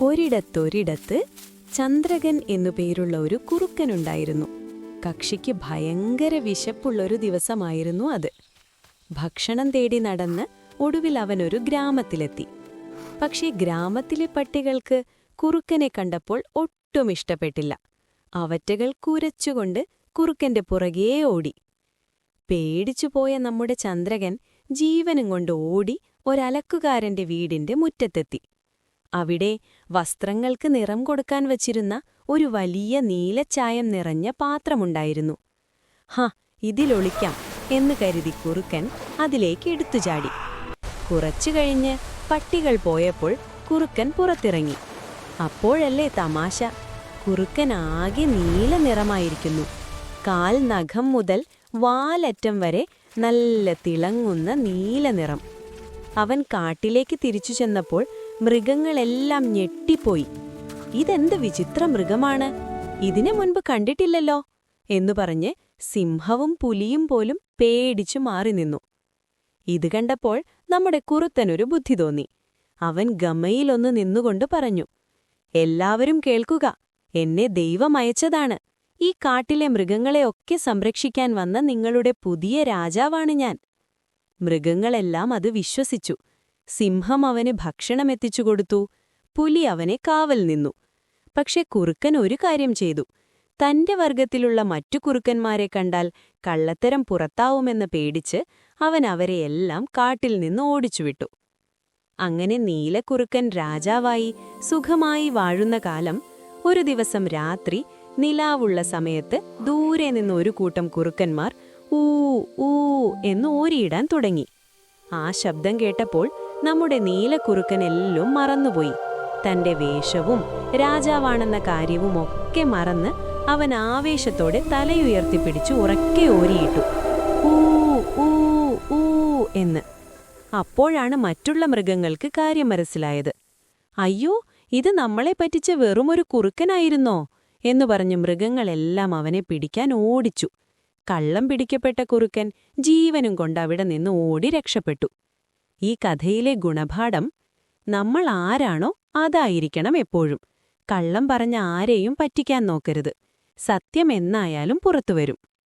ഒരിടത്തൊരിടത്ത് ചന്ദ്രകൻ എന്നു പേരുള്ള ഒരു കുറുക്കനുണ്ടായിരുന്നു. കക്ഷിക്ക് ഭയങ്കര വിശപ്പുള്ളൊരു ദിവസമായിരുന്നു അത്. ഭക്ഷണം തേടി നടന്ന് ഒടുവിൽ അവനൊരു ഗ്രാമത്തിലെത്തി. പക്ഷേ ഗ്രാമത്തിലെ പട്ടികൾക്ക് കുറുക്കനെ കണ്ടപ്പോൾ ഒട്ടും ഇഷ്ടപ്പെട്ടില്ല. അവറ്റകൾ കുരച്ചുകൊണ്ട് കുറുക്കന്റെ പുറകേ ഓടി. പേടിച്ചുപോയ നമ്മുടെ ചന്ദ്രകൻ ജീവനും കൊണ്ട് ഓടി ഒരലക്കുകാരന്റെ വീടിന്റെ മുറ്റത്തെത്തി. അവിടെ വസ്ത്രങ്ങൾക്ക് നിറം കൊടുക്കാൻ വച്ചിരുന്ന ഒരു വലിയ നീലച്ചായം നിറഞ്ഞ പാത്രമുണ്ടായിരുന്നു. ഇതിലൊളിക്കാം എന്ന് കരുതി കുറുക്കൻ അതിലേക്ക് എടുത്തുചാടി. കുറച്ചു കഴിഞ്ഞ് പട്ടികൾ പോയപ്പോൾ കുറുക്കൻ പുറത്തിറങ്ങി. അപ്പോഴല്ലേ തമാശ, കുറുക്കൻ ആകെ നീല നിറമായിരിക്കുന്നു. കാൽ നഖം മുതൽ വാലറ്റം വരെ നല്ല തിളങ്ങുന്ന നീല നിറം. അവൻ കാട്ടിലേക്ക് തിരിച്ചു ചെന്നപ്പോൾ മൃഗങ്ങളെല്ലാം ഞെട്ടിപ്പോയി. ഇതെന്ത് വിചിത്ര മൃഗമാണ്, ഇതിനു മുൻപ് കണ്ടിട്ടില്ലല്ലോ എന്നു പറഞ്ഞ് സിംഹവും പുലിയും പോലും പേടിച്ചു മാറി നിന്നു. ഇത് കണ്ടപ്പോൾ നമ്മുടെ കുറുത്തനൊരു ബുദ്ധി തോന്നി. അവൻ ഗമയിലൊന്ന് നിന്നുകൊണ്ട് പറഞ്ഞു, എല്ലാവരും കേൾക്കുക, എന്നെ ദൈവം അയച്ചതാണ്. ഈ കാട്ടിലെ മൃഗങ്ങളെയൊക്കെ സംരക്ഷിക്കാൻ വന്ന നിങ്ങളുടെ പുതിയ രാജാവാണ് ഞാൻ. മൃഗങ്ങളെല്ലാം അത് വിശ്വസിച്ചു. സിംഹം അവന് ഭക്ഷണമെത്തിച്ചു കൊടുത്തു, പുലി അവനെ കാവൽ നിന്നു. പക്ഷെ കുറുക്കൻ ഒരു കാര്യം ചെയ്തു. തന്റെ വർഗത്തിലുള്ള മറ്റു കുറുക്കന്മാരെ കണ്ടാൽ കള്ളത്തരം പുറത്താവുമെന്ന് പേടിച്ച് അവൻ അവരെയെല്ലാം കാട്ടിൽ നിന്ന് ഓടിച്ചുവിട്ടു. അങ്ങനെ നീലക്കുറുക്കൻ രാജാവായി സുഖമായി വാഴുന്ന കാലം ഒരു ദിവസം രാത്രി നിലാവുള്ള സമയത്ത് ദൂരെ നിന്ന് ഒരു കൂട്ടം കുറുക്കന്മാർ ഊ ഊ എന്ന് ഓരിയിടാൻ തുടങ്ങി. ആ ശബ്ദം കേട്ടപ്പോൾ നമ്മുടെ നീലക്കുറുക്കനെല്ലാം മറന്നുപോയി. തന്റെ വേഷവും രാജാവാണെന്ന കാര്യവുമൊക്കെ മറന്ന് അവൻ ആവേശത്തോടെ തലയുയർത്തിപ്പിടിച്ചു ഉറക്കെ ഓരിയിട്ടു, ഊ ഊ ഊ എന്ന്. അപ്പോഴാണ് മറ്റുള്ള മൃഗങ്ങൾക്ക് കാര്യം മനസ്സിലായത്. അയ്യോ, ഇത് നമ്മളെ പറ്റിച്ച വെറുമൊരു കുറുക്കനായിരുന്നോ എന്നു പറഞ്ഞ് മൃഗങ്ങളെല്ലാം അവനെ പിടിക്കാൻ ഓടിച്ചു. കള്ളം പിടിക്കപ്പെട്ട കുറുക്കൻ ജീവനും കൊണ്ടവിടെ നിന്ന് ഓടി രക്ഷപ്പെട്ടു. ഈ കഥയിലെ ഗുണപാഠം: നമ്മൾ ആരാണോ അതായിരിക്കണം എപ്പോഴും. കള്ളം പറഞ്ഞ ആരെയും പറ്റിക്കാൻ നോക്കരുത്. സത്യം എന്നായാലും പുറത്തുവരും.